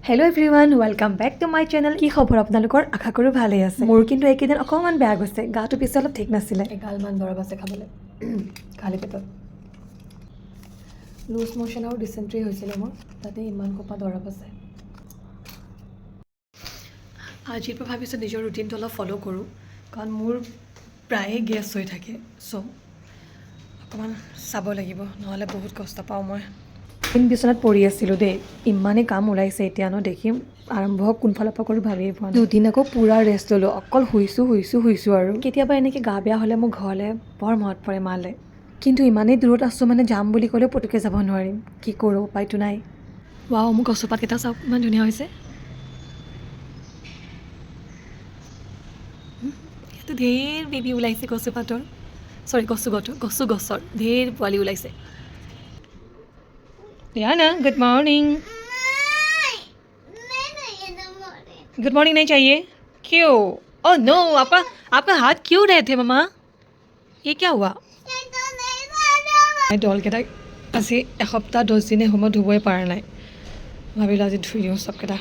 Hello' everyone, welcome back to my channel. কি খবৰ আপোনালোকৰ? আশা কৰোঁ ভালেই আছে। মোৰ কিন্তু এইকেইদিন অকণমান বেয়া গৈছে, গাটো পিছে অলপ ঠিক নাছিলে। এগালমান দৰৱ আছে খাবলৈ খালী পেটত। লুজ মোশ্যন আৰু ডিচেণ্ট্ৰি হৈছিলে মোৰ, তাতে ইমান সোপা দৰৱ আছে। আজিৰ পৰা ভাবিছোঁ নিজৰ ৰুটিনটো অলপ ফ'ল' কৰোঁ, কাৰণ মোৰ প্ৰায়ে গেছ হৈ থাকে। চ' অকণমান চাব লাগিব, নহ'লে বহুত কষ্ট পাওঁ মই। বিচনাত পৰি আছিলোঁ দেই, ইমানেই কাম ওলাইছে এতিয়া দেখিম আৰম্ভ কোনফালৰ পৰা কৰোঁ ভাবিয়ে পোৱা নাই। দুদিন আকৌ পূৰা ৰেষ্ট ল'লোঁ, অকল শুইছোঁ আৰু কেতিয়াবা এনেকৈ গা বেয়া হ'লে মোৰ ঘৰলৈ বৰ মনত পৰে মালে। কিন্তু ইমানেই দূৰত আছোঁ মানে যাম বুলি ক'লেও পটুকৈ যাব নোৱাৰিম, কি কৰোঁ উপায়তো নাই। ৱাও, মোৰ কচুপাতকেইটা চাওক ইমান ধুনীয়া হৈছে। ইয়াতে ঢেৰ বেবী ওলাইছে কচুপাতৰ, কচু গছৰ ঢেৰ পোৱালি ওলাইছে। याना, गुड मॉर्निंग। गुड मॉर्निंग नहीं चाहिए? क्यों? ओह नो, आपका हाथ क्यों रहे थे मम्मा? ये क्या हुआ? ডলকেইটা আজি এসপ্তাহ 10 দিনে সময় ধুবই পৰা নাই, ভাবিলোঁ আজি ধুই দিওঁ চবকেইটা।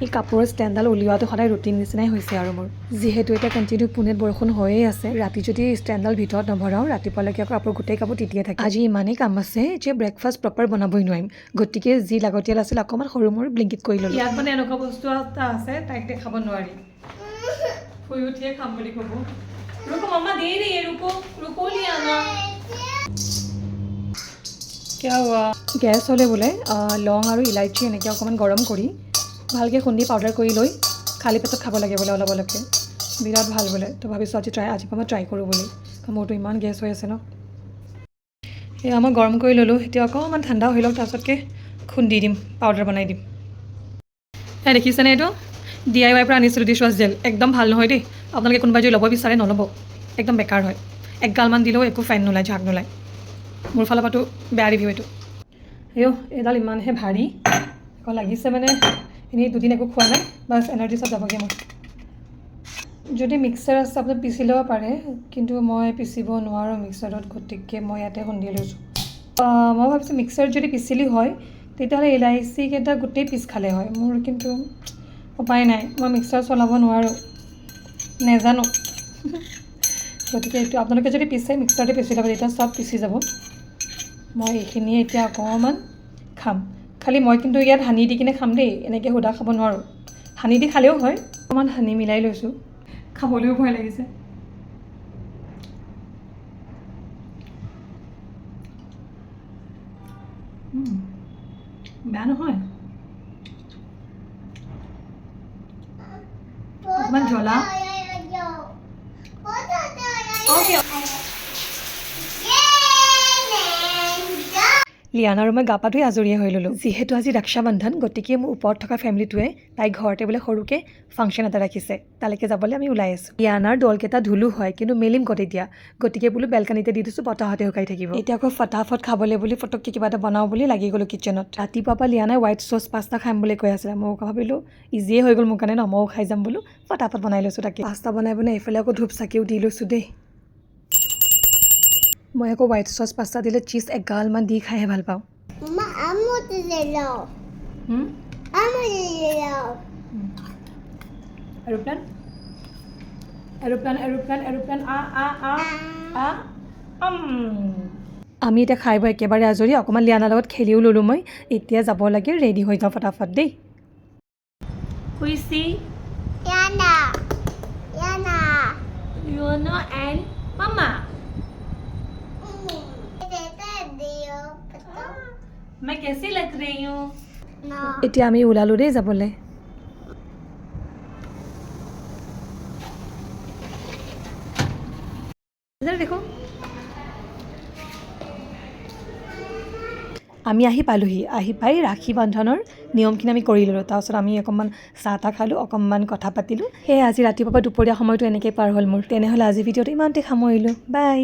এই কাপোৰৰ ষ্টেণ্ডডাল উলিওৱাটো সদায় ৰুটিন নিচিনাই হৈছে আৰু মোৰ, যিহেতু এতিয়া কণ্টিনিউ পুনেত বৰষুণ হৈয়ে আছে। ৰাতি যদি ষ্টেণ্ডডাল ভিতৰত নভৰাওঁ, ৰাতিপুৱালৈকে আকৌ কাপোৰ গোটেই কাপোৰ তিতিয়ে থাকে। আজি ইমানেই কাম আছে যে ব্ৰেকফাষ্ট প্ৰপাৰ বনাবই নোৱাৰিম, গতিকে যি লাগতিয়াল আছিল অকণমান সৰু মোৰ ব্লিংকিট কৰি ল'লোঁ। ইয়াত মানে এনেকুৱা বস্তু এটা আছে, তাইক দেখাব নোৱাৰি, শুই উঠিয়ে খাম বুলি ক'ব। रुको मम्मा दे रही है, रुको लियाना। क्या हुआ? গেছ হ'লে বোলে লং আৰু ইলাইচি এনেকৈ অকণমান গৰম কৰি ভালকৈ খুন্দি পাউডাৰ কৰি লৈ খালী পেটত খাব লাগে বোলে অলপ অলপকৈ, বিৰাট ভাল বোলে। তো ভাবিছোঁ আজিৰ পৰা মই ট্ৰাই কৰোঁ বুলি, কাৰণ মোৰতো ইমান গেছ হৈ আছে ন। এয়া মই গৰম কৰি ল'লোঁ, এতিয়া অকণমান ঠাণ্ডা হৈ লওক, তাৰপিছতকৈ খুন্দি দিম, পাউডাৰ বনাই দিম। এই দেখিছেনে, এইটো DIY পৰা আনিছিলোঁ ডিছ ৱাছ জেল, একদম ভাল নহয় দেই। আপোনালোকে কোনোবাই যদি ল'ব বিচাৰে নল'ব, একদম বেকাৰ হয়। একগালমান দিলেও একো ফাইন নোলায়, ঝাগ নোলায়। মোৰ ফালৰ পৰাতো বেয়া ৰিভিউ এইটো। এইডাল ইমানহে ভাৰী, আকৌ লাগিছে মানে এনেই দুদিন একো খোৱা নাই, বাছ এনাৰ্জি চব যাবগৈ মোৰ। যদি মিক্সাৰ আছে আপুনি পিচি ল'ব পাৰে, কিন্তু মই পিচিব নোৱাৰোঁ মিক্সাৰত, গতিকে মই ইয়াতে খুন্দি লৈছোঁ। মই ভাবিছোঁ মিক্সাৰত যদি পিচিলি হয় তেতিয়াহ'লে ইলাইচিকেইটা গোটেই পিচ খালে হয়, মোৰ কিন্তু উপায় নাই, মই মিক্সাৰ চলাব নোৱাৰোঁ, নেজানো। গতিকে এইটো আপোনালোকে যদি পিছে মিক্সাৰতে পিচি ল'ব, তেতিয়া চব পিচি যাব। মই এইখিনিয়ে এতিয়া অকণমান খাম, খালি মই কিন্তু ইয়াত হানি দি কিনে খাম দেই, এনেকৈ সুদা খাব নোৱাৰোঁ। হানি দি খালেও হয়, অকণমান হানি মিলাই লৈছোঁ, খাবলৈও ভয় লাগিছে। বেয়া নহয়, অকণমান জ্বলা। লিয়ানা আৰু মই গা পা ধুই আজৰিয়ে হৈ ল'লোঁ। যিহেতু আজি ৰক্ষাবন্ধন, গতিকে মোৰ ওপৰত থকা ফেমিলিটোৱে তাইৰ ঘৰতে বোলে সৰুকৈ ফাংচন এটা ৰাখিছে, তালৈকে যাবলৈ আমি ওলাই আছোঁ। লিয়ানাৰ ডলকেইটা ধুলো হয়, কিন্তু মেলিম ক'ত এতিয়া, গতিকে বোলো বেলকানিতে দি দিছোঁ, বতাহতে শুকাই থাকিব। এতিয়া আকৌ ফটাফট খাবলৈ বুলি ফটককৈ কিবা এটা বনাওঁ বুলি লাগি গ'লোঁ কিটচেনত। ৰাতিপুৱাৰ পৰা লিয়ানাই হোৱাইট চচ পাস্তা খাম বুলি কৈ আছিলে, মই ভাবিলোঁ ইজিয়ে হৈ গ'ল মোৰ কাৰণে ন, ময়ো খাই যাম বোলো, ফটাফট বনাই লৈছোঁ। তাকে পাস্তা বনাই এইফালে আকৌ ধূপ চাকিও দি লৈছোঁ দেই। মই আকৌ হোৱাইট চচ পাস্তা দিলে চীজ এগালমান দি খাইহে ভাল পাওঁ। আমি এতিয়া খাই বৈ একেবাৰে আজৰি, অকণমান লিয়ানাৰ লগত খেলিও ল'লোঁ মই। এতিয়া যাব লাগে, ৰেডি হৈ যাওঁ ফটাফট দেই। খুইছি Yana and Mama. मैं कैसी लग रही हूँ? এতিয়া আমি ওলালোঁ দেই যাবলৈ। দেখো আমি আহি পালোঁহি, আহি পাই ৰাখী বন্ধনৰ নিয়মখিনি আমি কৰি ল'লোঁ। তাৰপিছত আমি অকণমান চাহ তাহ খালোঁ, অকণমান কথা পাতিলোঁ। সেয়ে আজি ৰাতিপুৱা পৰা দুপৰীয়া সময়টো এনেকৈ পাৰ হ'ল মোৰ। তেনেহ'লে আজি ভিডিঅ'টো ইমানতে সামৰিলোঁ, বাই।